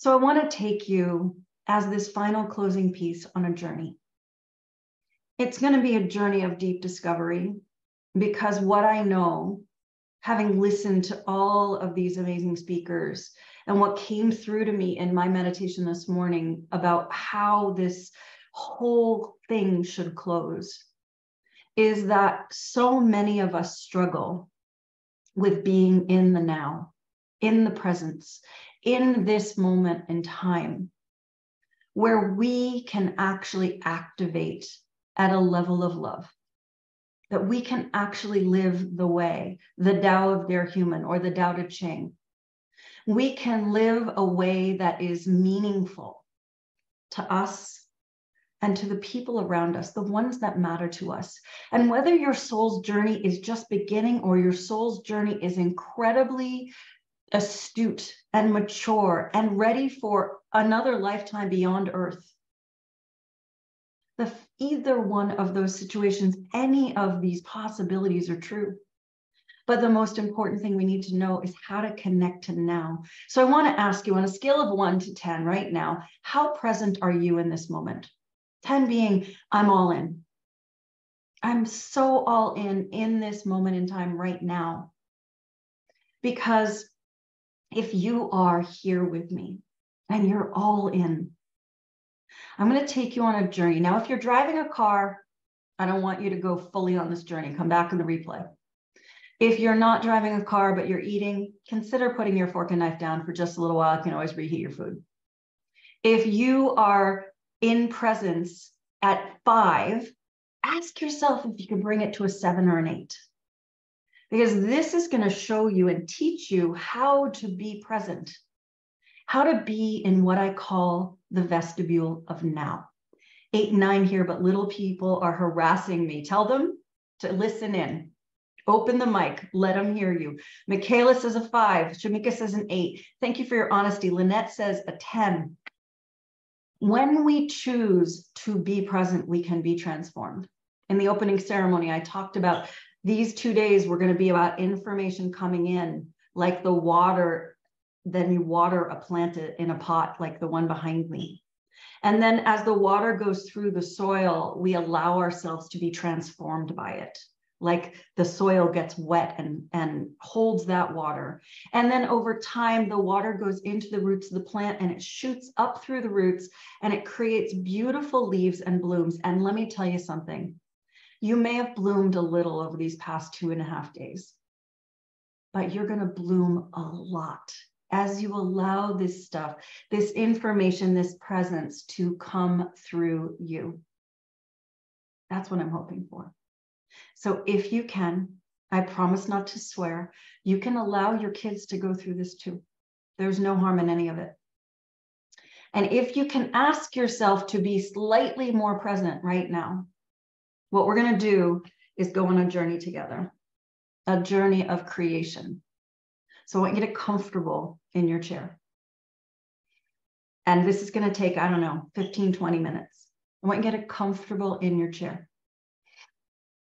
So I want to take you as this final closing piece on a journey. It's going to be a journey of deep discovery because what I know, having listened to all of these amazing speakers and what came through to me in my meditation this morning about how this whole thing should close, is that so many of us struggle with being in the now, in the presence, in this moment in time, where we can actually activate at a level of love, that we can actually live the way, the Tao of their human or the Tao Te Ching. We can live a way that is meaningful to us and to the people around us, the ones that matter to us. And whether your soul's journey is just beginning or your soul's journey is incredibly astute and mature and ready for another lifetime beyond Earth, either one of those situations, any of these possibilities are true. But the most important thing we need to know is how to connect to now. So I want to ask you, on a scale of 1 to 10 right now, how present are you in this moment? 10 being, I'm all in. I'm so all in this moment in time right now. Because if you are here with me and you're all in, I'm going to take you on a journey. Now, if you're driving a car, I don't want you to go fully on this journey. Come back in the replay. If you're not driving a car, but you're eating, consider putting your fork and knife down for just a little while. You can always reheat your food. If you are in presence at 5, ask yourself if you can bring it to a 7 or an 8. Because this is going to show you and teach you how to be present, how to be in what I call the vestibule of now. 8 and 9 here, but little people are harassing me. Tell them to listen in. Open the mic. Let them hear you. Michaela says a 5. Shamika says an 8. Thank you for your honesty. Lynette says a 10. When we choose to be present, we can be transformed. In the opening ceremony, I talked about these 2 days were going to be about information coming in, like the water. Then you water a plant in a pot, like the one behind me. And then as the water goes through the soil, we allow ourselves to be transformed by it. Like the soil gets wet and holds that water. And then over time, the water goes into the roots of the plant and it shoots up through the roots and it creates beautiful leaves and blooms. And let me tell you something. You may have bloomed a little over these past 2.5 days, but you're going to bloom a lot as you allow this stuff, this information, this presence to come through you. That's what I'm hoping for. So if you can, I promise not to swear, you can allow your kids to go through this too. There's no harm in any of it. And if you can ask yourself to be slightly more present right now, what we're going to do is go on a journey together, a journey of creation. So I want you to get comfortable in your chair. And this is going to take, I don't know, 15, 20 minutes. I want you to get comfortable in your chair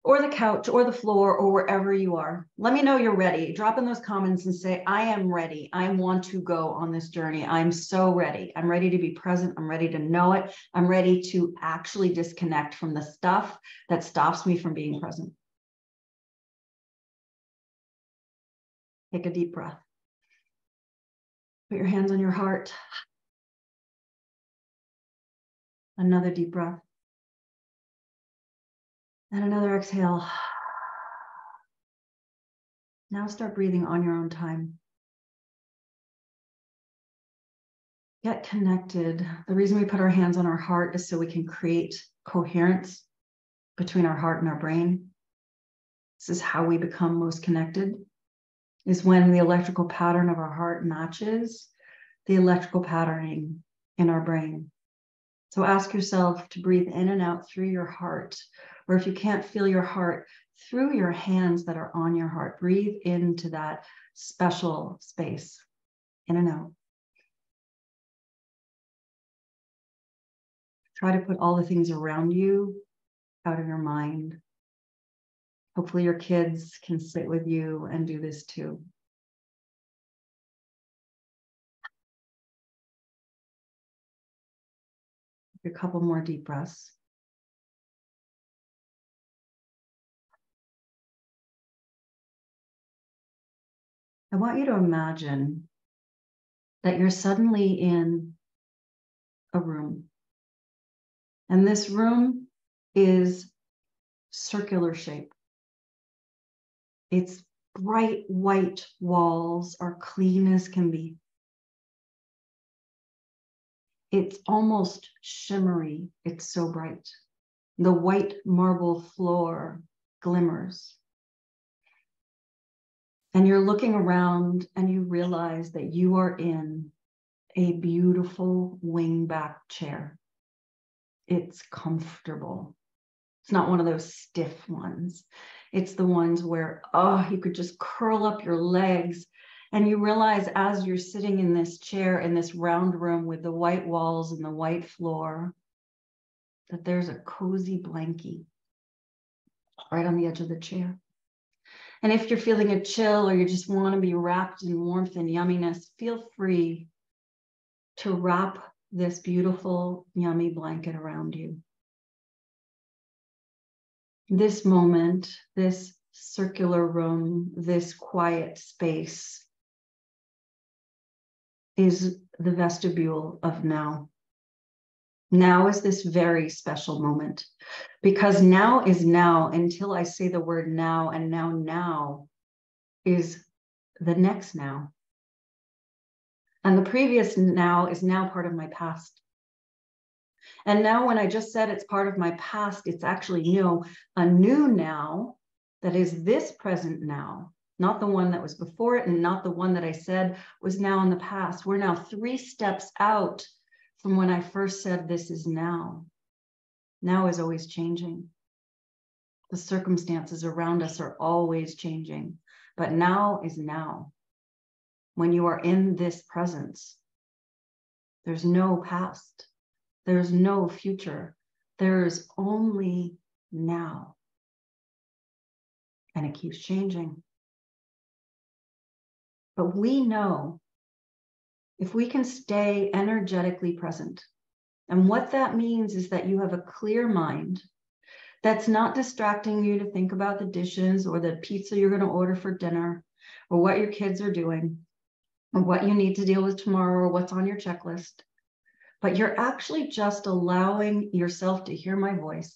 or the couch or the floor or wherever you are. Let me know you're ready. Drop in those comments and say, I am ready. I want to go on this journey. I'm so ready. I'm ready to be present. I'm ready to know it. I'm ready to actually disconnect from the stuff that stops me from being present. Take a deep breath. Put your hands on your heart. Another deep breath. And another exhale. Now start breathing on your own time. Get connected. The reason we put our hands on our heart is so we can create coherence between our heart and our brain. This is how we become most connected, is when the electrical pattern of our heart matches the electrical patterning in our brain. So ask yourself to breathe in and out through your heart, or if you can't feel your heart, through your hands that are on your heart. Breathe into that special space, in and out. Try to put all the things around you out of your mind. Hopefully your kids can sit with you and do this too. A couple more deep breaths. I want you to imagine that you're suddenly in a room. And this room is circular shape. Its bright white walls are clean as can be. It's almost shimmery. It's so bright. The white marble floor glimmers. And you're looking around and you realize that you are in a beautiful wingback chair. It's comfortable. It's not one of those stiff ones. It's the ones where, you could just curl up your legs. And you realize as you're sitting in this chair in this round room with the white walls and the white floor, that there's a cozy blankie right on the edge of the chair. And if you're feeling a chill or you just want to be wrapped in warmth and yumminess, feel free to wrap this beautiful, yummy blanket around you. This moment, this circular room, this quiet space is the vestibule of now. Now is this very special moment, because now is now until I say the word now, and now is the next now. And the previous now is now part of my past. And now when I just said it's part of my past, it's actually a new now that is this present now, not the one that was before it and not the one that I said was now in the past. We're now 3 steps out from when I first said this is now. Now is always changing. The circumstances around us are always changing, but now is now. When you are in this presence, there's no past. There's no future. There's only now. And it keeps changing. But we know if we can stay energetically present, and what that means is that you have a clear mind that's not distracting you to think about the dishes or the pizza you're going to order for dinner or what your kids are doing or what you need to deal with tomorrow or what's on your checklist. But you're actually just allowing yourself to hear my voice,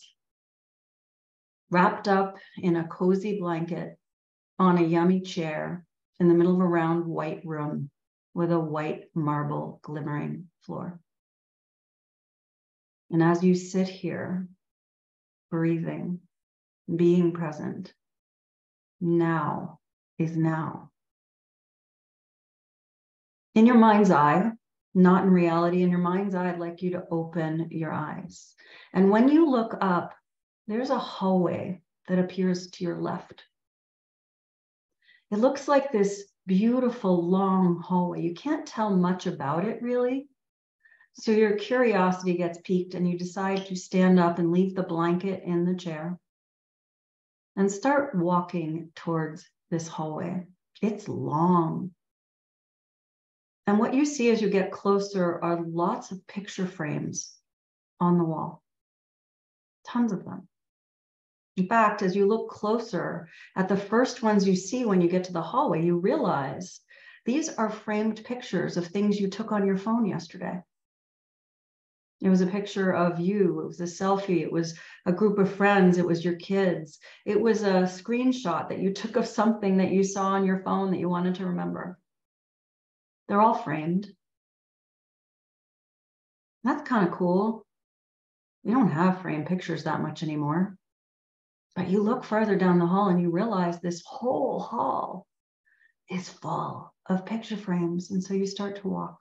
wrapped up in a cozy blanket on a yummy chair in the middle of a round white room with a white marble glimmering floor. And as you sit here, breathing, being present, now is now. In your mind's eye, not in reality, in your mind's eye, I'd like you to open your eyes. And when you look up, there's a hallway that appears to your left. It looks like this beautiful long hallway. You can't tell much about it really. So your curiosity gets piqued and you decide to stand up and leave the blanket in the chair and start walking towards this hallway. It's long. And what you see as you get closer are lots of picture frames on the wall. Tons of them. In fact, as you look closer at the first ones you see when you get to the hallway, you realize these are framed pictures of things you took on your phone yesterday. It was a picture of you. It was a selfie. It was a group of friends. It was your kids. It was a screenshot that you took of something that you saw on your phone that you wanted to remember. They're all framed. That's kind of cool. We don't have framed pictures that much anymore. But you look further down the hall and you realize this whole hall is full of picture frames. And so you start to walk.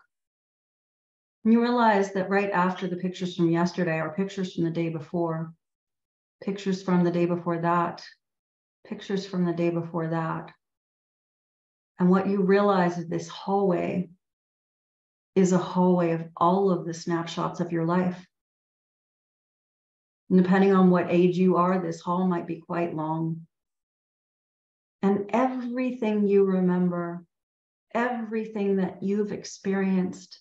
And you realize that right after the pictures from yesterday are pictures from the day before, pictures from the day before that, pictures from the day before that. And what you realize is this hallway is a hallway of all of the snapshots of your life. And depending on what age you are, this hall might be quite long. And everything you remember, everything that you've experienced,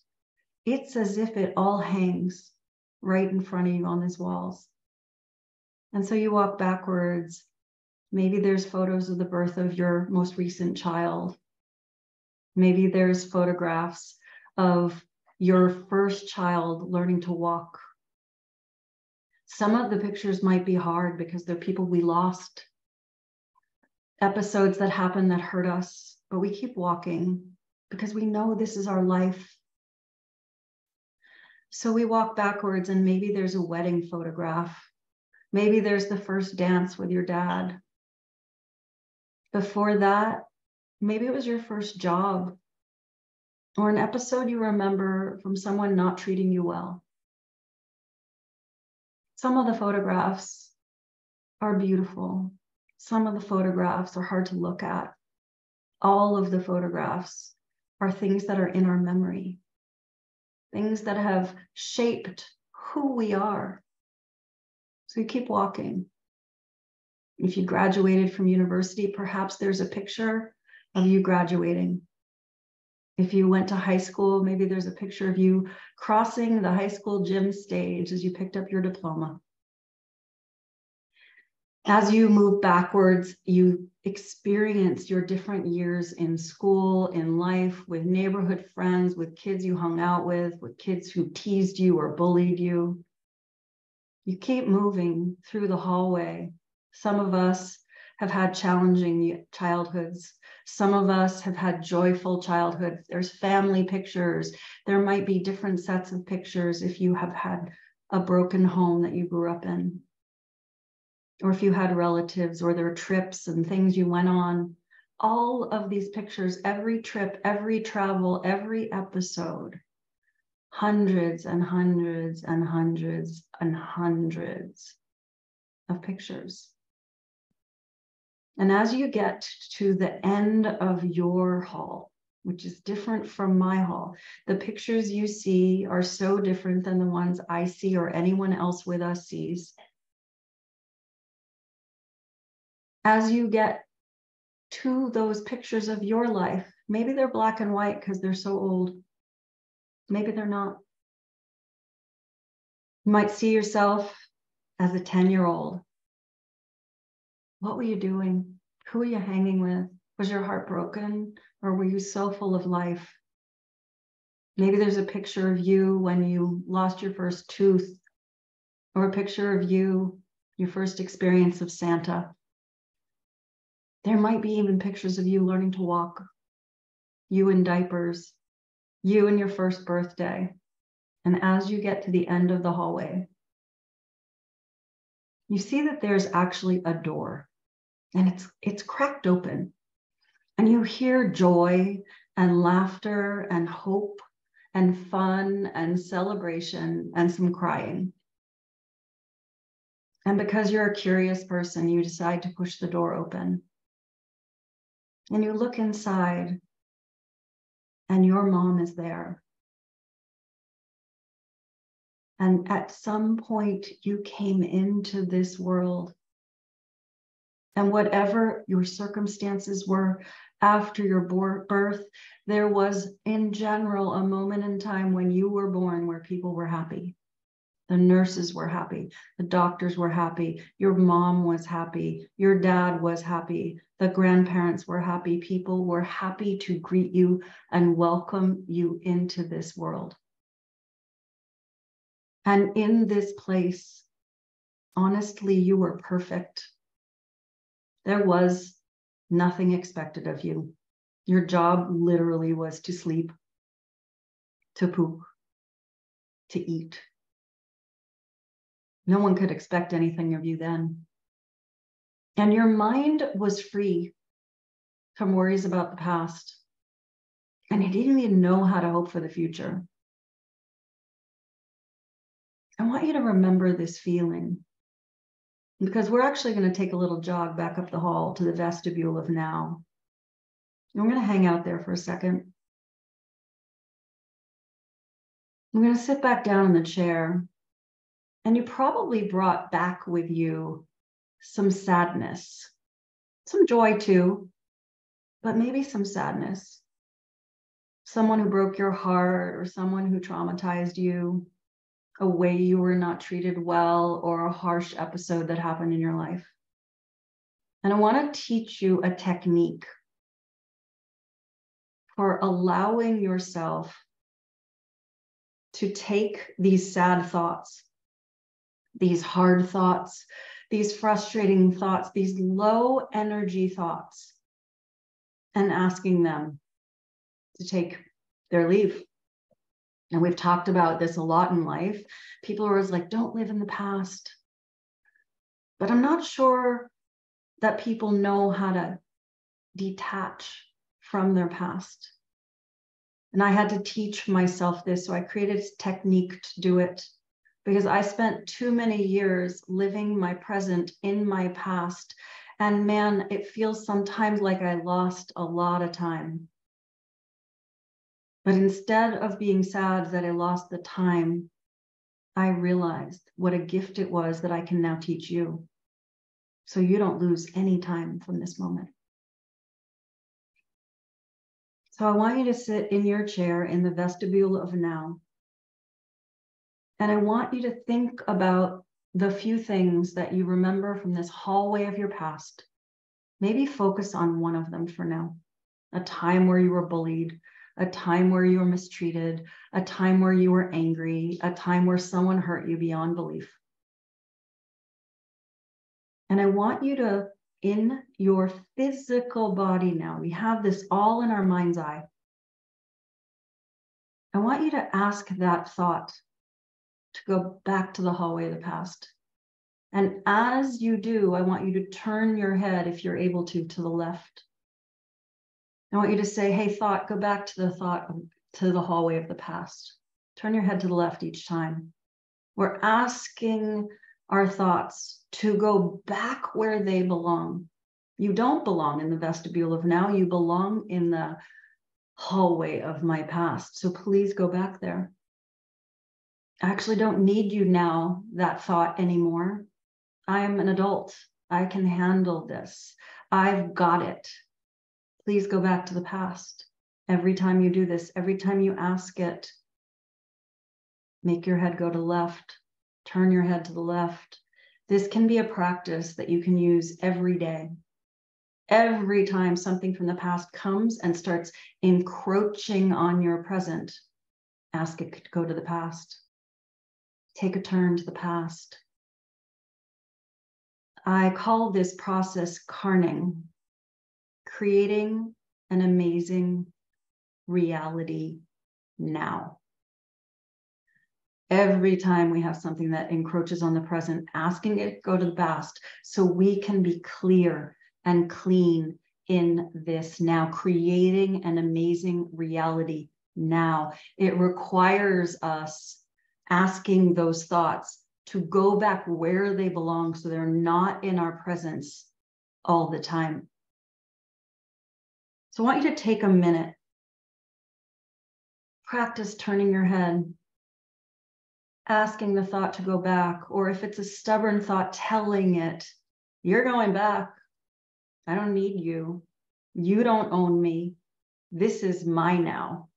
it's as if it all hangs right in front of you on these walls. And so you walk backwards. Maybe there's photos of the birth of your most recent child. Maybe there's photographs of your first child learning to walk. Some of the pictures might be hard because they're people we lost, episodes that happened that hurt us, but we keep walking because we know this is our life. So we walk backwards, and maybe there's a wedding photograph. Maybe there's the first dance with your dad. Before that, maybe it was your first job or an episode you remember from someone not treating you well. Some of the photographs are beautiful. Some of the photographs are hard to look at. All of the photographs are things that are in our memory, things that have shaped who we are. So you keep walking. If you graduated from university, perhaps there's a picture of you graduating. If you went to high school, maybe there's a picture of you crossing the high school gym stage as you picked up your diploma. As you move backwards, you experience your different years in school, in life, with neighborhood friends, with kids you hung out with kids who teased you or bullied you. You keep moving through the hallway. Some of us have had challenging childhoods. Some of us have had joyful childhoods. There's family pictures. There might be different sets of pictures if you have had a broken home that you grew up in, or if you had relatives, or there are trips and things you went on. All of these pictures, every trip, every travel, every episode, hundreds and hundreds and hundreds and hundreds of pictures. And as you get to the end of your hall, which is different from my hall, the pictures you see are so different than the ones I see or anyone else with us sees. As you get to those pictures of your life, maybe they're black and white because they're so old. Maybe they're not. You might see yourself as a 10-year-old. What were you doing? Who were you hanging with? Was your heart broken, or were you so full of life? Maybe there's a picture of you when you lost your first tooth, or a picture of you, your first experience of Santa. There might be even pictures of you learning to walk, you in diapers, you in your first birthday. And as you get to the end of the hallway, you see that there's actually a door, and it's cracked open. And you hear joy and laughter and hope and fun and celebration and some crying. And because you're a curious person, you decide to push the door open. And you look inside, and your mom is there. And at some point, you came into this world. And whatever your circumstances were after your birth, there was, in general, a moment in time when you were born where people were happy. The nurses were happy. The doctors were happy. Your mom was happy. Your dad was happy. The grandparents were happy. People were happy to greet you and welcome you into this world. And in this place, honestly, you were perfect. There was nothing expected of you. Your job literally was to sleep, to poop, to eat. No one could expect anything of you then. And your mind was free from worries about the past. And you didn't even know how to hope for the future. I want you to remember this feeling, because we're actually going to take a little jog back up the hall to the vestibule of now. And we're going to hang out there for a second. I'm going to sit back down in the chair. And you probably brought back with you some sadness, some joy too, but maybe some sadness. Someone who broke your heart, or someone who traumatized you, a way you were not treated well, or a harsh episode that happened in your life. And I want to teach you a technique for allowing yourself to take these sad thoughts, these hard thoughts, these frustrating thoughts, these low energy thoughts, and asking them to take their leave. And we've talked about this a lot in life. People are always like, don't live in the past. But I'm not sure that people know how to detach from their past. And I had to teach myself this. So I created a technique to do it, because I spent too many years living my present in my past. And man, it feels sometimes like I lost a lot of time. But instead of being sad that I lost the time, I realized what a gift it was that I can now teach you, so you don't lose any time from this moment. So I want you to sit in your chair in the vestibule of now. And I want you to think about the few things that you remember from this hallway of your past. Maybe focus on one of them for now. A time where you were bullied, a time where you were mistreated, a time where you were angry, a time where someone hurt you beyond belief. And I want you to, in your physical body now, we have this all in our mind's eye. I want you to ask that thought to go back to the hallway of the past. And as you do, I want you to turn your head, if you're able to the left. I want you to say, hey, thought, go back to the hallway of the past. Turn your head to the left each time. We're asking our thoughts to go back where they belong. You don't belong in the vestibule of now. You belong in the hallway of my past. So please go back there. I actually don't need you now, that thought, anymore. I'm an adult. I can handle this. I've got it. Please go back to the past. Every time you do this, every time you ask it, make your head go to the left, turn your head to the left. This can be a practice that you can use every day. Every time something from the past comes and starts encroaching on your present, ask it to go to the past. Take a turn to the past. I call this process karning, creating an amazing reality now. Every time we have something that encroaches on the present, asking it to go to the past so we can be clear and clean in this now, creating an amazing reality now. It requires us asking those thoughts to go back where they belong so they're not in our presence all the time. So I want you to take a minute, practice turning your head, asking the thought to go back, or if it's a stubborn thought, telling it, you're going back. I don't need you. You don't own me. This is my now.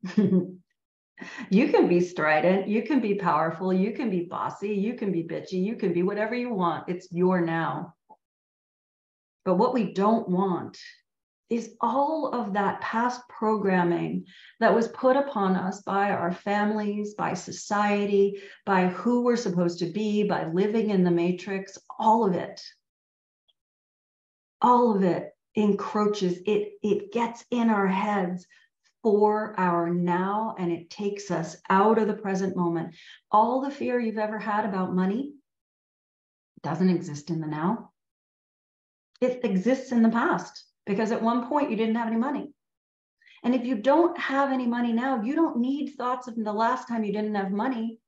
You can be strident. You can be powerful. You can be bossy. You can be bitchy. You can be whatever you want. It's your now. But what we don't want is all of that past programming that was put upon us by our families, by society, by who we're supposed to be, by living in the matrix. All of it encroaches. It gets in our heads for our now, and it takes us out of the present moment. All the fear you've ever had about money doesn't exist in the now. It exists in the past, because at one point you didn't have any money. And if you don't have any money now, you don't need thoughts of the last time you didn't have money.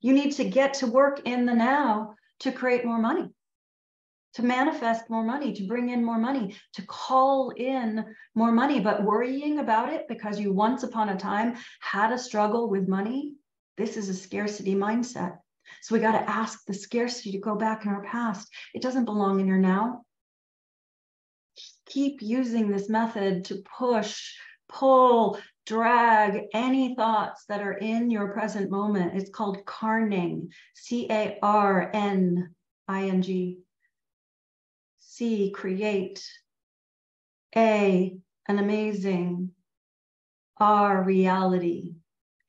You need to get to work in the now to create more money, to manifest more money, to bring in more money, to call in more money. But worrying about it because you once upon a time had a struggle with money, this is a scarcity mindset. So we got to ask the scarcity to go back in our past. It doesn't belong in your now. Keep using this method to push, pull, drag any thoughts that are in your present moment. It's called carning, C-A-R-N-I-N-G. C, create. A, an amazing. R, reality.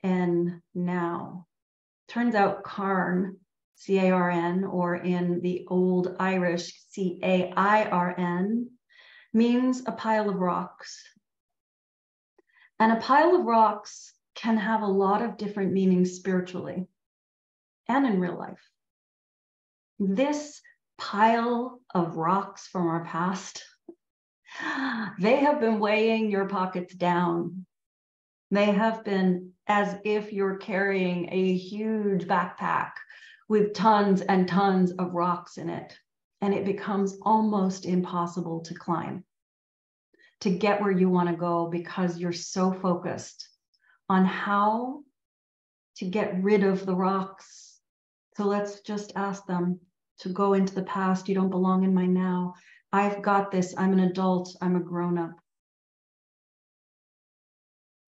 N, now. Turns out carn, C-A-R-N, or in the old Irish, C-A-I-R-N, means a pile of rocks. And a pile of rocks can have a lot of different meanings spiritually and in real life. This pile of rocks from our past, they have been weighing your pockets down. They have been as if you're carrying a huge backpack with tons and tons of rocks in it, and it becomes almost impossible to climb, to get where you want to go, because you're so focused on how to get rid of the rocks. So let's just ask them to go into the past. You don't belong in my now. I've got this. I'm an adult. I'm a grown-up.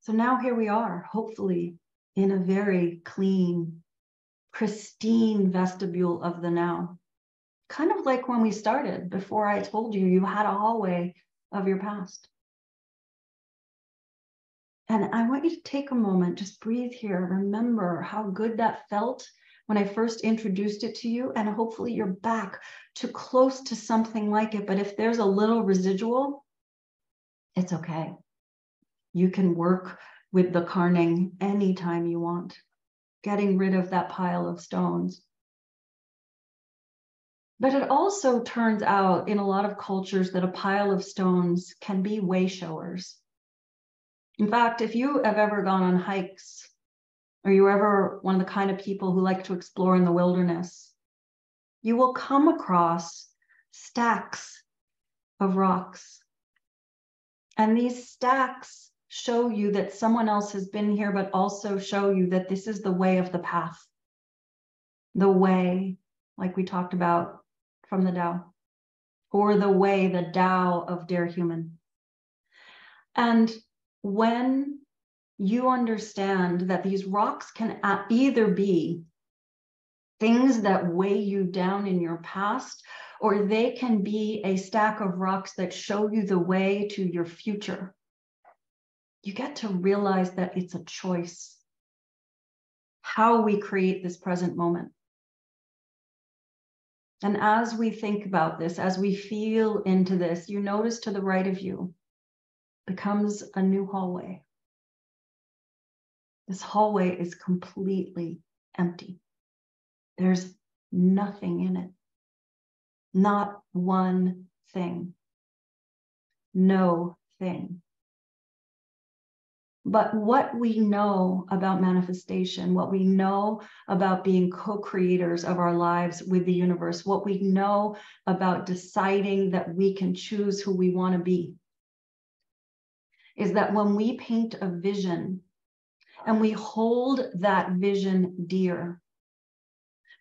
So now here we are, hopefully in a very clean, pristine vestibule of the now. Kind of like when we started, before I told you, you had a hallway of your past. And I want you to take a moment, just breathe here. Remember how good that felt when I first introduced it to you, and hopefully you're back to close to something like it. But if there's a little residual, it's okay. You can work with the carning anytime you want, getting rid of that pile of stones. But it also turns out in a lot of cultures that a pile of stones can be way showers. In fact, if you have ever gone on hikes, or you're ever one of the kind of people who like to explore in the wilderness, you will come across stacks of rocks. And these stacks show you that someone else has been here, but also show you that this is the way of the path. The way, like we talked about from the Tao, or the way, the Tao of Dare Human. And when you understand that these rocks can either be things that weigh you down in your past, or they can be a stack of rocks that show you the way to your future, you get to realize that it's a choice, how we create this present moment. And as we think about this, as we feel into this, you notice to the right of you becomes a new hallway. This hallway is completely empty. There's nothing in it. Not one thing. No thing. But what we know about manifestation, what we know about being co-creators of our lives with the universe, what we know about deciding that we can choose who we want to be, is that when we paint a vision and we hold that vision dear,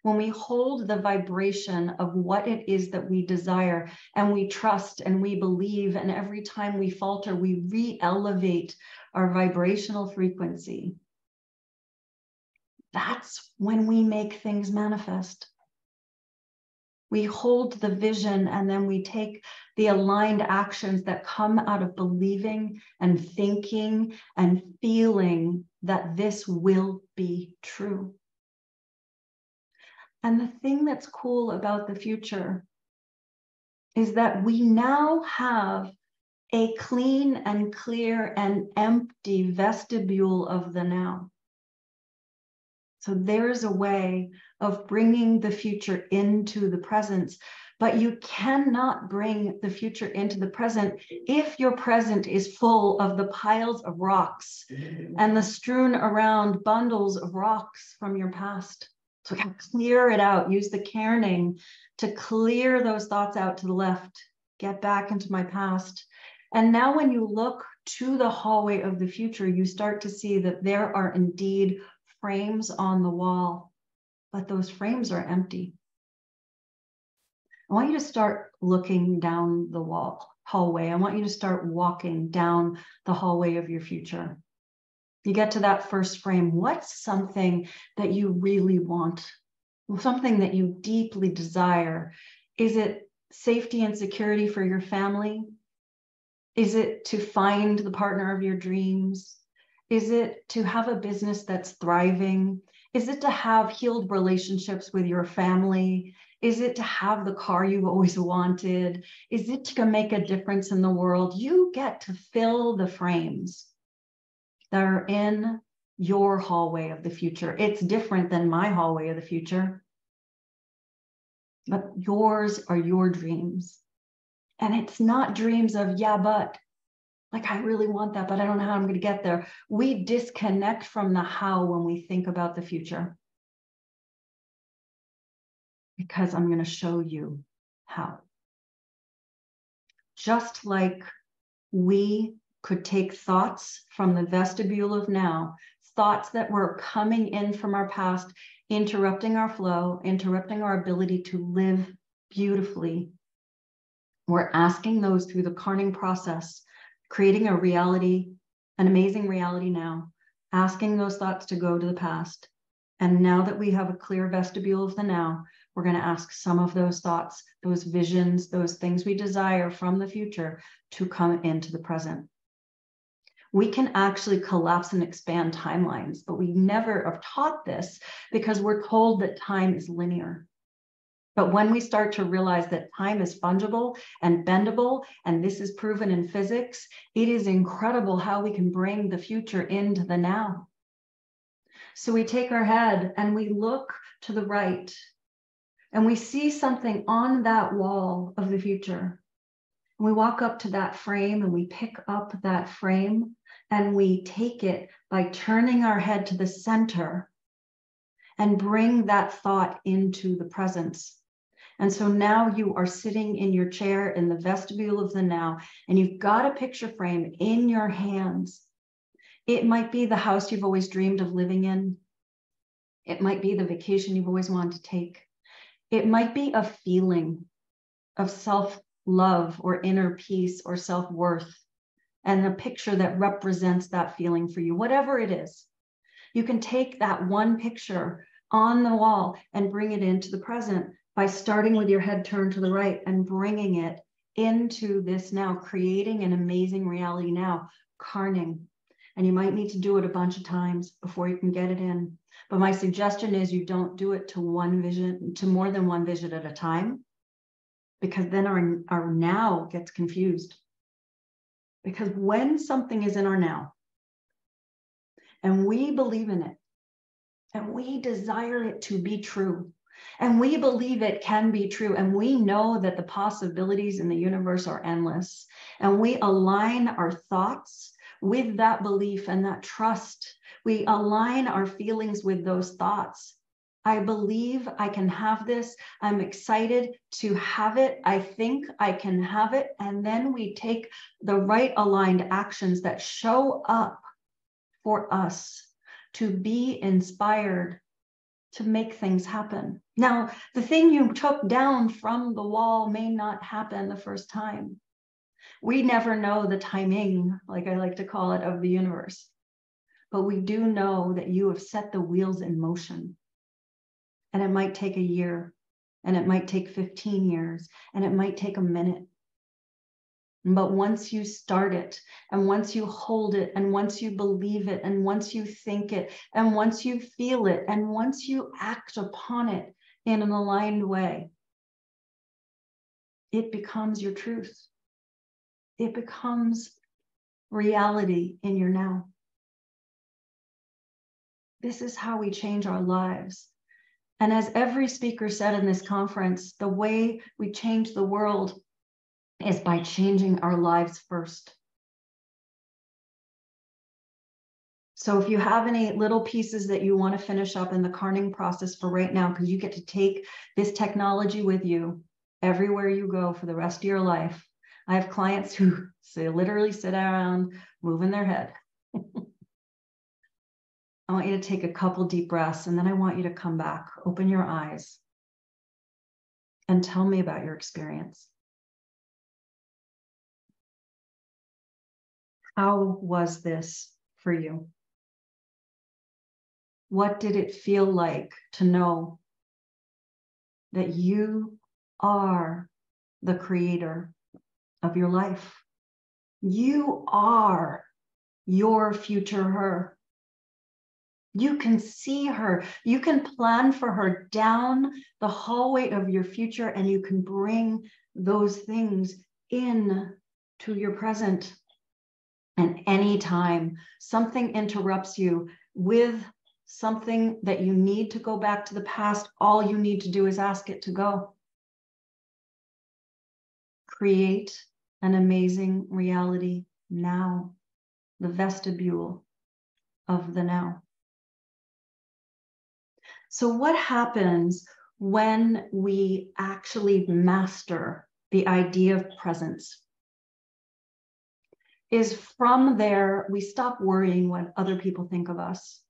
when we hold the vibration of what it is that we desire, and we trust and we believe, and every time we falter, we re-elevate our vibrational frequency, that's when we make things manifest. We hold the vision, and then we take the aligned actions that come out of believing and thinking and feeling that this will be true. And the thing that's cool about the future is that we now have a clean and clear and empty vestibule of the now. So there's a way of bringing the future into the present, but you cannot bring the future into the present if your present is full of the piles of rocks and the strewn around bundles of rocks from your past. So we can clear it out, use the cairning to clear those thoughts out to the left, get back into my past. And now when you look to the hallway of the future, you start to see that there are indeed frames on the wall, but those frames are empty. I want you to start looking down the hallway. I want you to start walking down the hallway of your future. You get to that first frame. What's something that you really want? Something that you deeply desire? Is it safety and security for your family? Is it to find the partner of your dreams? Is it to have a business that's thriving? Is it to have healed relationships with your family? Is it to have the car you've always wanted? Is it to make a difference in the world? You get to fill the frames that are in your hallway of the future. It's different than my hallway of the future, but yours are your dreams. And it's not dreams of, yeah, but like, I really want that, but I don't know how I'm going to get there. We disconnect from the how when we think about the future. Because I'm going to show you how. Just like we could take thoughts from the vestibule of now, thoughts that were coming in from our past, interrupting our flow, interrupting our ability to live beautifully. We're asking those through the karning process, creating a reality, an amazing reality now, asking those thoughts to go to the past. And now that we have a clear vestibule of the now, we're going to ask some of those thoughts, those visions, those things we desire from the future to come into the present. We can actually collapse and expand timelines, but we never are taught this because we're told that time is linear. But when we start to realize that time is fungible and bendable, and this is proven in physics, it is incredible how we can bring the future into the now. So we take our head and we look to the right and we see something on that wall of the future. And we walk up to that frame and we pick up that frame and we take it by turning our head to the center and bring that thought into the presence. And so now you are sitting in your chair in the vestibule of the now, and you've got a picture frame in your hands. It might be the house you've always dreamed of living in. It might be the vacation you've always wanted to take. It might be a feeling of self-love or inner peace or self-worth, and a picture that represents that feeling for you, whatever it is. You can take that one picture on the wall and bring it into the present by starting with your head turned to the right and bringing it into this now, creating an amazing reality now, karning. And you might need to do it a bunch of times before you can get it in. But my suggestion is you don't do it to one vision, to more than one vision at a time, because then our now gets confused. Because when something is in our now, and we believe in it, and we desire it to be true, and we believe it can be true, and we know that the possibilities in the universe are endless, and we align our thoughts with that belief and that trust. We align our feelings with those thoughts. I believe I can have this. I'm excited to have it. I think I can have it. And then we take the right aligned actions that show up for us to be inspired to make things happen. Now, the thing you took down from the wall may not happen the first time. We never know the timing, like I like to call it, of the universe. But we do know that you have set the wheels in motion. And it might take a year, and it might take 15 years, and it might take a minute. But once you start it, and once you hold it, and once you believe it, and once you think it, and once you feel it, and once you act upon it in an aligned way, it becomes your truth. It becomes reality in your now. This is how we change our lives. And as every speaker said in this conference, the way we change the world is by changing our lives first. So if you have any little pieces that you want to finish up in the karning process for right now, because you get to take this technology with you everywhere you go for the rest of your life. I have clients who literally sit around moving their head. I want you to take a couple deep breaths, and then I want you to come back, open your eyes, and tell me about your experience. How was this for you? What did it feel like to know that you are the creator of your life? You are your future her. You can see her. You can plan for her down the hallway of your future, and you can bring those things in to your present. And anytime something interrupts you with something that you need to go back to the past, all you need to do is ask it to go. Create an amazing reality now, the vestibule of the now. So what happens when we actually master the idea of presence is from there, we stop worrying what other people think of us.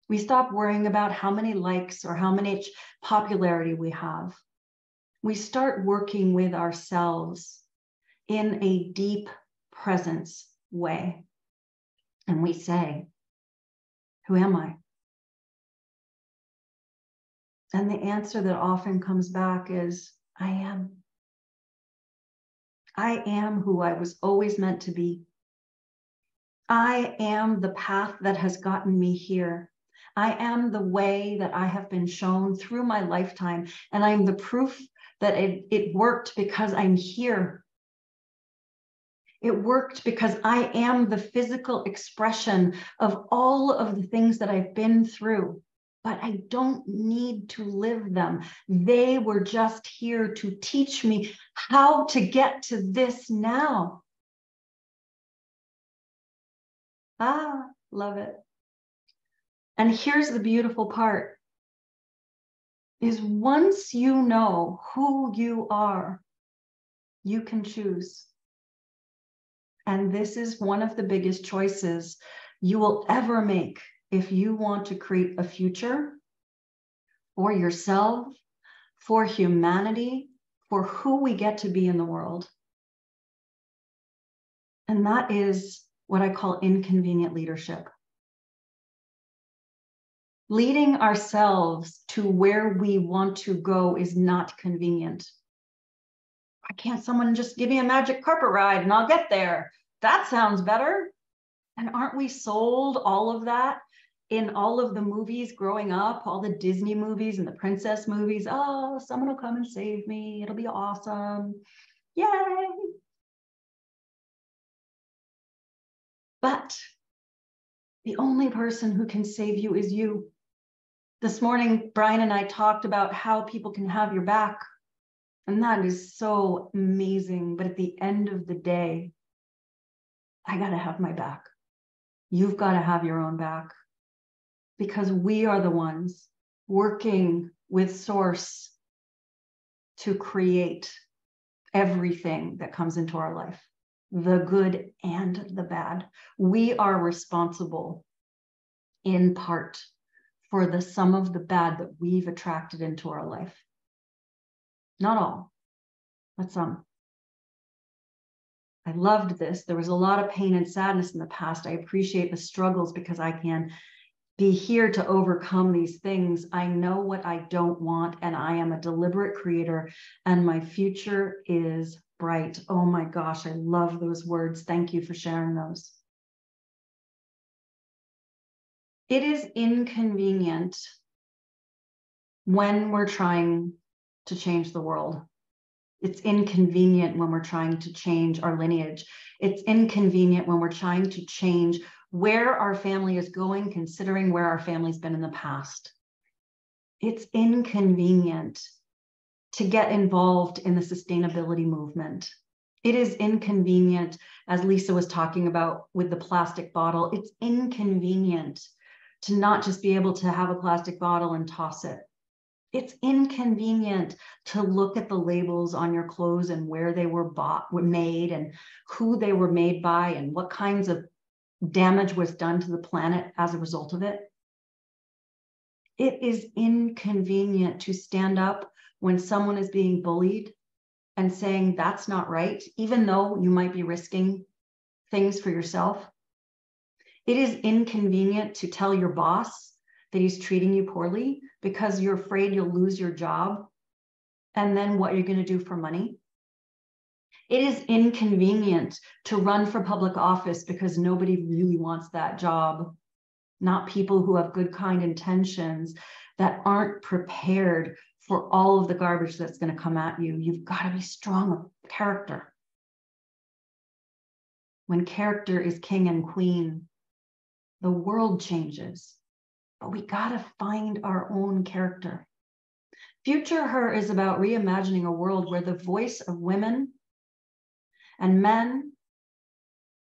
We stop worrying about how many likes or how much popularity we have. We start working with ourselves in a deep presence way. And we say, who am I? And the answer that often comes back is, I am. I am who I was always meant to be. I am the path that has gotten me here. I am the way that I have been shown through my lifetime. And I'm the proof that it worked because I'm here. It worked because I am the physical expression of all of the things that I've been through. But I don't need to live them. They were just here to teach me how to get to this now. Ah, love it. And here's the beautiful part, is once you know who you are, you can choose. And this is one of the biggest choices you will ever make if you want to create a future for yourself, for humanity, for who we get to be in the world. And that is what I call inconvenient leadership. Leading ourselves to where we want to go is not convenient. Why can't someone just give me a magic carpet ride and I'll get there? That sounds better. And aren't we sold all of that in all of the movies growing up, all the Disney movies and the princess movies? Oh, someone will come and save me. It'll be awesome. Yay. But the only person who can save you is you. This morning, Brian and I talked about how people can have your back. And that is so amazing. But at the end of the day, I got to have my back. You've got to have your own back. Because we are the ones working with Source to create everything that comes into our life, the good and the bad. We are responsible in part for the sum of the bad that we've attracted into our life. Not all, but some. I loved this. There was a lot of pain and sadness in the past. I appreciate the struggles because I can be here to overcome these things. I know what I don't want, and I am a deliberate creator, and my future is bright. Oh my gosh, I love those words. Thank you for sharing those. It is inconvenient when we're trying to change the world. It's inconvenient when we're trying to change our lineage. It's inconvenient when we're trying to change where our family is going, considering where our family's been in the past. It's inconvenient to get involved in the sustainability movement. It is inconvenient, as Lisa was talking about with the plastic bottle, it's inconvenient to not just be able to have a plastic bottle and toss it. It's inconvenient to look at the labels on your clothes and where they were made and who they were made by and what kinds of damage was done to the planet as a result of it. It is inconvenient to stand up when someone is being bullied and saying that's not right, even though you might be risking things for yourself. It is inconvenient to tell your boss that he's treating you poorly because you're afraid you'll lose your job and then what you're going to do for money? It is inconvenient to run for public office because nobody really wants that job, not people who have good, kind intentions that aren't prepared for all of the garbage that's going to come at you. You've got to be strong of character. When character is king and queen, the world changes, but we got to find our own character. Future Her is about reimagining a world where the voice of women and men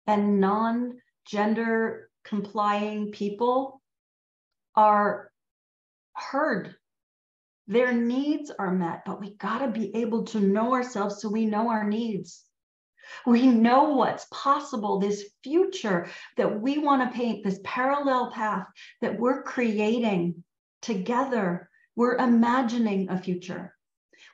and non-gender complying people are heard. Their needs are met, but we got to be able to know ourselves so we know our needs. We know what's possible, this future that we want to paint, this parallel path that we're creating together. We're imagining a future.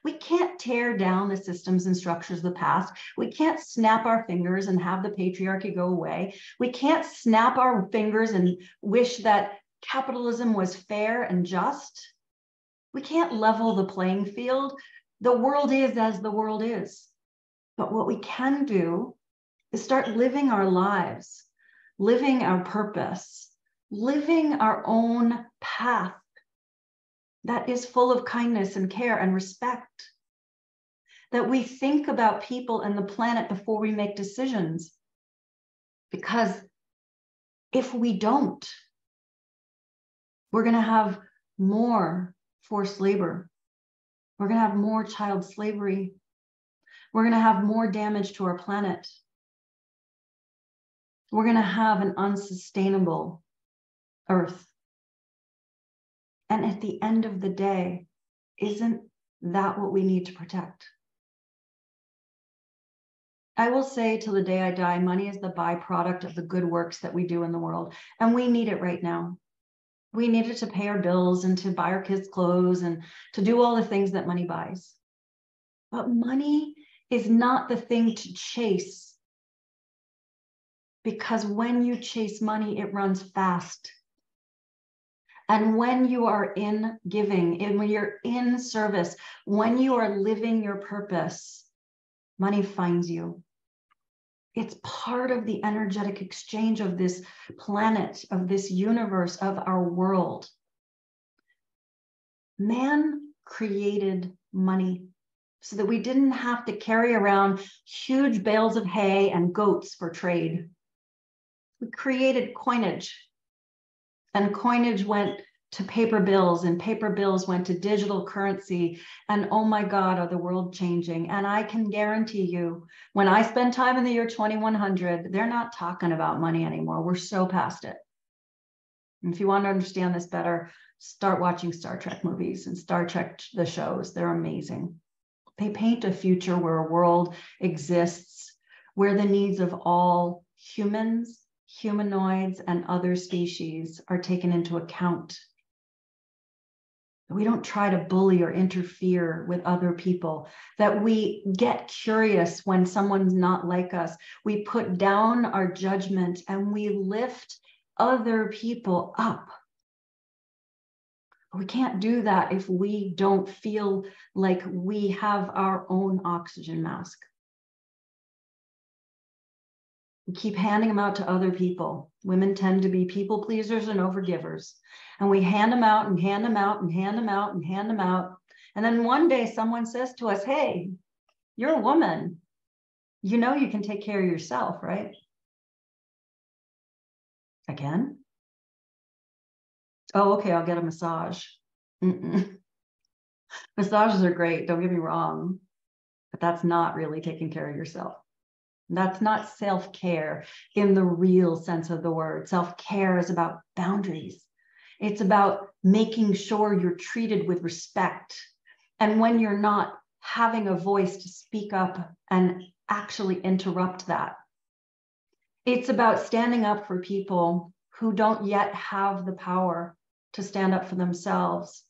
We can't tear down the systems and structures of the past. We can't snap our fingers and have the patriarchy go away. We can't snap our fingers and wish that capitalism was fair and just. We can't level the playing field. The world is as the world is. But what we can do is start living our lives, living our purpose, living our own path that is full of kindness and care and respect. That we think about people and the planet before we make decisions. Because if we don't, we're going to have more forced labor. We're going to have more child slavery. We're going to have more damage to our planet. We're going to have an unsustainable earth. And at the end of the day, isn't that what we need to protect? I will say till the day I die, money is the byproduct of the good works that we do in the world. And we need it right now. We need it to pay our bills and to buy our kids clothes and to do all the things that money buys. But money is not the thing to chase. Because when you chase money, it runs fast. And when you are in giving, and when you're in service, when you are living your purpose, money finds you. It's part of the energetic exchange of this planet, of this universe, of our world. Man created money so that we didn't have to carry around huge bales of hay and goats for trade. We created coinage. And coinage went to paper bills, and paper bills went to digital currency. And oh my God, are the world changing. And I can guarantee you, when I spend time in the year 2100, they're not talking about money anymore. We're so past it. And if you want to understand this better, start watching Star Trek movies and Star Trek, the shows. They're amazing. They paint a future where a world exists, where the needs of all humans, humanoids, and other species are taken into account. We don't try to bully or interfere with other people, that we get curious when someone's not like us. We put down our judgment and we lift other people up. We can't do that if we don't feel like we have our own oxygen mask. We keep handing them out to other people. Women tend to be people pleasers and overgivers. And we hand them out and hand them out and hand them out and hand them out. And then one day someone says to us, hey, you're a woman. You know you can take care of yourself, right? Again? Oh, okay, I'll get a massage. Massages are great, don't get me wrong. But that's not really taking care of yourself. That's not self-care in the real sense of the word. Self-care is about boundaries. It's about making sure you're treated with respect. And when you're not, having a voice to speak up and actually interrupt that. It's about standing up for people who don't yet have the power to stand up for themselves.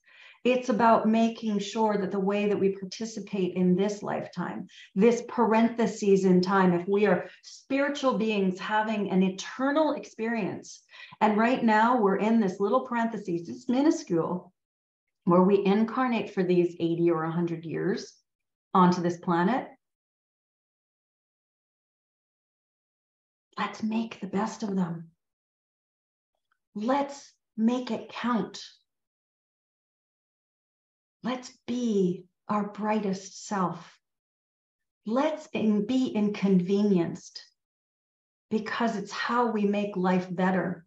It's about making sure that the way that we participate in this lifetime, this parentheses in time, if we are spiritual beings having an eternal experience, and right now we're in this little parentheses, it's minuscule, where we incarnate for these 80 or 100 years onto this planet. Let's make the best of them. Let's make it count. Let's be our brightest self. Let's be inconvenienced, because it's how we make life better.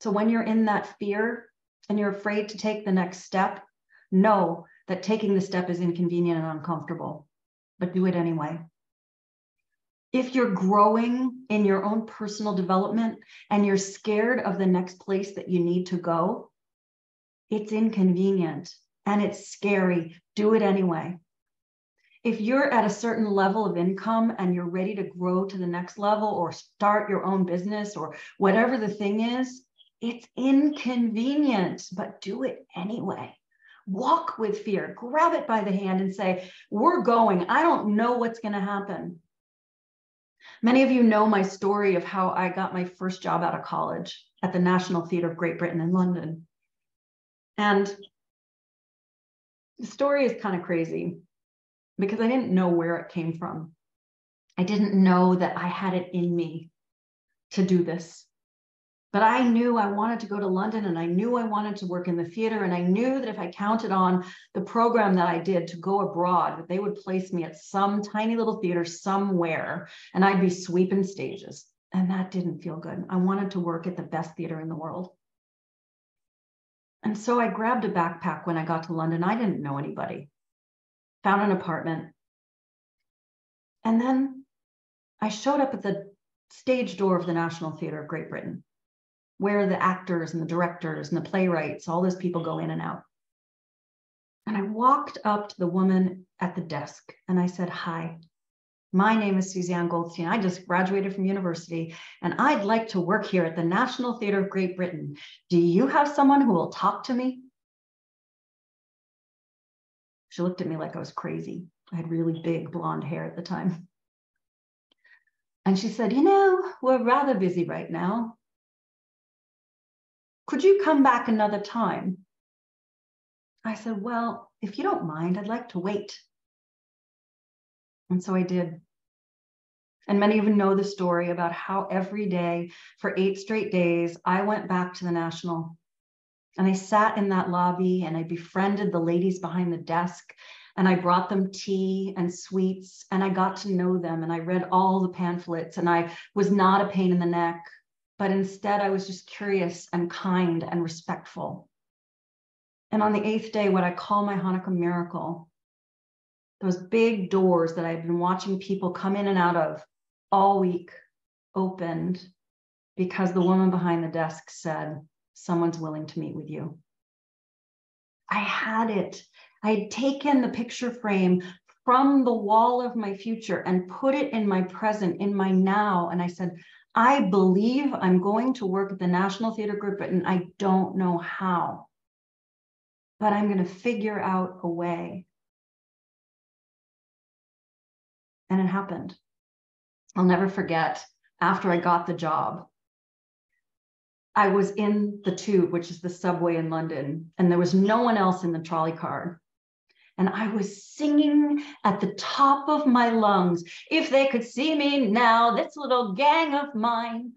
So when you're in that fear and you're afraid to take the next step, know that taking the step is inconvenient and uncomfortable, but do it anyway. If you're growing in your own personal development and you're scared of the next place that you need to go, it's inconvenient and it's scary. Do it anyway. If you're at a certain level of income and you're ready to grow to the next level or start your own business or whatever the thing is, it's inconvenient, but do it anyway. Walk with fear, grab it by the hand and say, we're going. I don't know what's going to happen. Many of you know my story of how I got my first job out of college at the National Theatre of Great Britain in London. And the story is kind of crazy because I didn't know where it came from. I didn't know that I had it in me to do this. But I knew I wanted to go to London, and I knew I wanted to work in the theater. And I knew that if I counted on the program that I did to go abroad, that they would place me at some tiny little theater somewhere and I'd be sweeping stages. And that didn't feel good. I wanted to work at the best theater in the world. And so I grabbed a backpack when I got to London. I didn't know anybody. Found an apartment. And then I showed up at the stage door of the National Theatre of Great Britain, where the actors and the directors and the playwrights, all those people go in and out. And I walked up to the woman at the desk and I said, hi, my name is Susanne Goldstein. I just graduated from university and I'd like to work here at the National Theatre of Great Britain. Do you have someone who will talk to me? She looked at me like I was crazy. I had really big blonde hair at the time. And she said, we're rather busy right now. Could you come back another time? I said, well, if you don't mind, I'd like to wait. And so I did. And many of you know the story about how every day for 8 straight days, I went back to the National and I sat in that lobby and I befriended the ladies behind the desk and I brought them tea and sweets and I got to know them and I read all the pamphlets and I was not a pain in the neck, but instead I was just curious and kind and respectful. And on the 8th day, what I call my Hanukkah miracle, those big doors that I've been watching people come in and out of all week opened because the woman behind the desk said, someone's willing to meet with you. I had it. I had taken the picture frame from the wall of my future and put it in my present, in my now. And I said, I believe I'm going to work at the National Theatre Group, and I don't know how, but I'm going to figure out a way. And it happened. I'll never forget, after I got the job, I was in the Tube, which is the subway in London, and there was no one else in the trolley car. And I was singing at the top of my lungs, if they could see me now, this little gang of mine,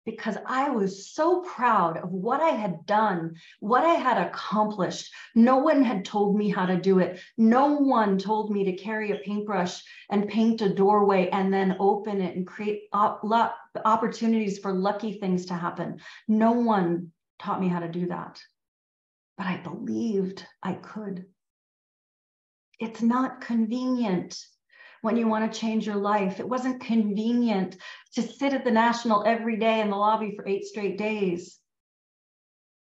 because I was so proud of what I had done, what I had accomplished. No one had told me how to do it. No one told me to carry a paintbrush and paint a doorway and then open it and create opportunities for lucky things to happen. No one taught me how to do that, but I believed I could. It's not convenient when you want to change your life. It wasn't convenient to sit at the National every day in the lobby for 8 straight days,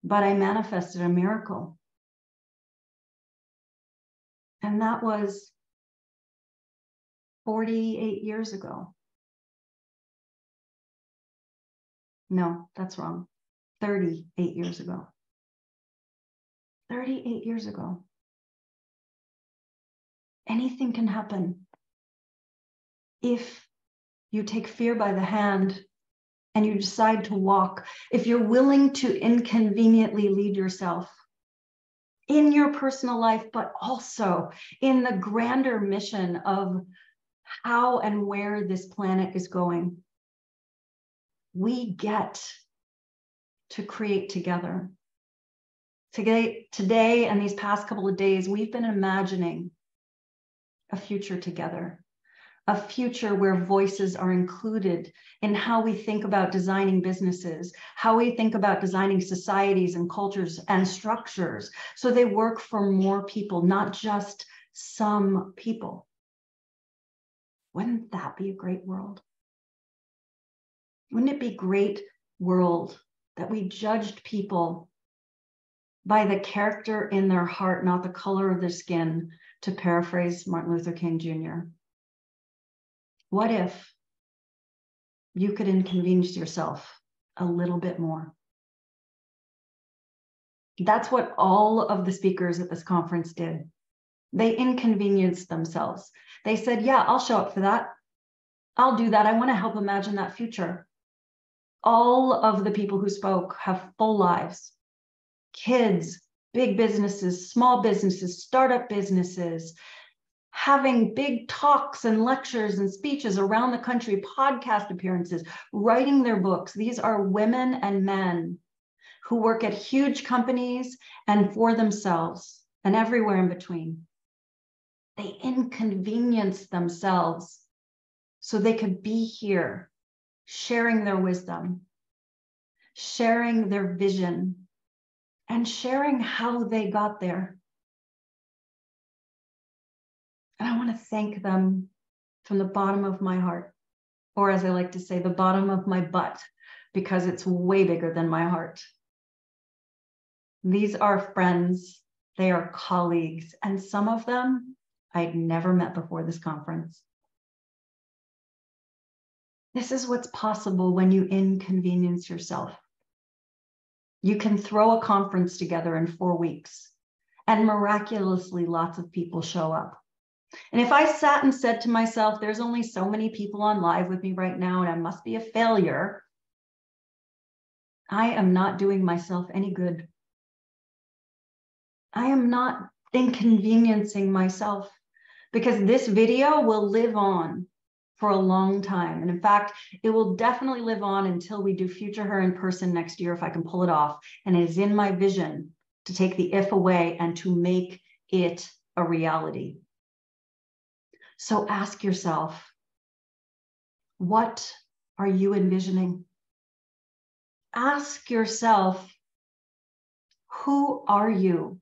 but I manifested a miracle. And that was 48 years ago. No, that's wrong. 38 years ago. 38 years ago. Anything can happen if you take fear by the hand and you decide to walk, if you're willing to inconveniently lead yourself in your personal life, but also in the grander mission of how and where this planet is going. We get to create together. Today and these past couple of days, we've been imagining a future together, a future where voices are included in how we think about designing businesses, how we think about designing societies and cultures and structures, so they work for more people, not just some people. Wouldn't that be a great world? Wouldn't it be a great world that we judged people by the character in their heart, not the color of their skin, to paraphrase Martin Luther King Jr.? What if you could inconvenience yourself a little bit more? That's what all of the speakers at this conference did. They inconvenienced themselves. They said, yeah, I'll show up for that. I'll do that. I want to help imagine that future. All of the people who spoke have full lives. Kids, big businesses, small businesses, startup businesses, having big talks and lectures and speeches around the country, podcast appearances, writing their books. These are women and men who work at huge companies and for themselves and everywhere in between. They inconvenience themselves so they could be here, sharing their wisdom, sharing their vision, and sharing how they got there. And I want to thank them from the bottom of my heart, or as I like to say, the bottom of my butt, because it's way bigger than my heart. These are friends, they are colleagues, and some of them I'd never met before this conference. This is what's possible when you inconvenience yourself. You can throw a conference together in 4 weeks, and miraculously lots of people show up. And if I sat and said to myself, there's only so many people on live with me right now, and I must be a failure, I am not doing myself any good. I am not inconveniencing myself, because this video will live on for a long time. And in fact, it will definitely live on until we do Future Her in person next year, if I can pull it off. And it is in my vision to take the if away and to make it a reality. So ask yourself, what are you envisioning? Ask yourself, who are you?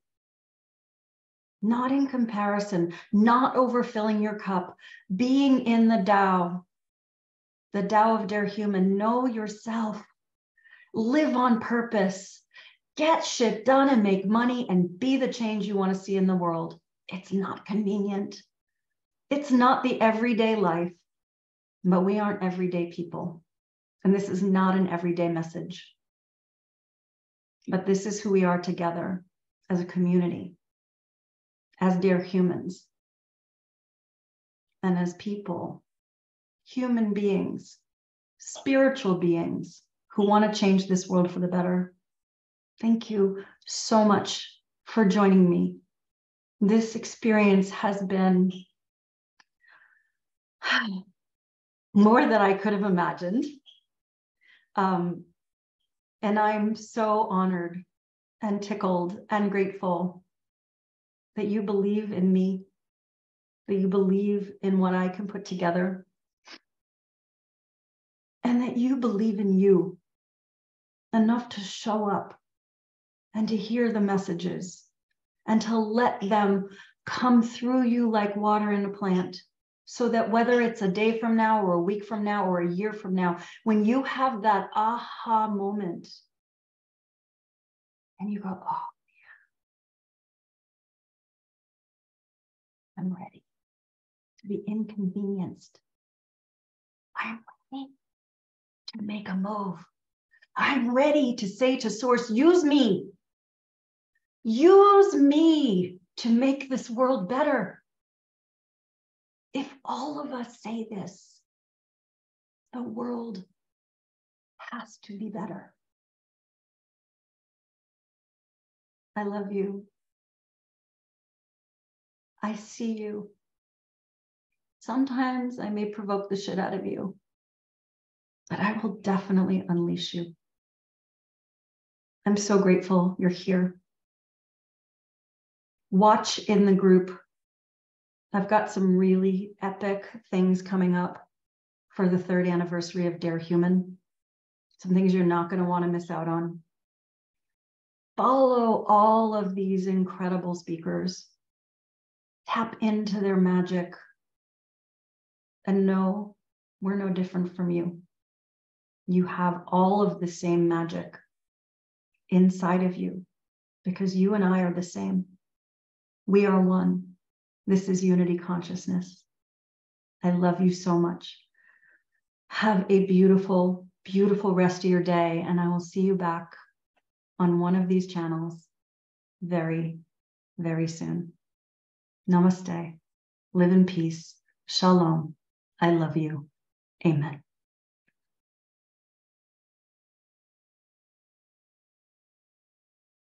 Not in comparison, not overfilling your cup, being in the Tao of Der Human. Know yourself, live on purpose, get shit done and make money and be the change you want to see in the world. It's not convenient. It's not the everyday life, but we aren't everyday people. And this is not an everyday message. But this is who we are together as a community, as dear humans, and as people, human beings, spiritual beings who want to change this world for the better. Thank you so much for joining me. This experience has been more than I could have imagined. And I'm so honored and tickled and grateful that you believe in me, that you believe in what I can put together, and that you believe in you enough to show up and to hear the messages and to let them come through you like water in a plant, so that whether it's a day from now or a week from now or a year from now, when you have that aha moment and you go, oh, yeah, I'm ready to be inconvenienced. I'm ready to make a move. I'm ready to say to Source, use me. Use me to make this world better. If all of us say this, the world has to be better. I love you. I see you. Sometimes I may provoke the shit out of you, but I will definitely unleash you. I'm so grateful you're here. Watch in the group. I've got some really epic things coming up for the 3rd anniversary of Dare Human. Some things you're not going to want to miss out on. Follow all of these incredible speakers. Tap into their magic. And know we're no different from you. You have all of the same magic inside of you because you and I are the same. We are one. This is unity consciousness. I love you so much. Have a beautiful, beautiful rest of your day, and I will see you back on one of these channels very, very soon. Namaste. Live in peace. Shalom. I love you. Amen.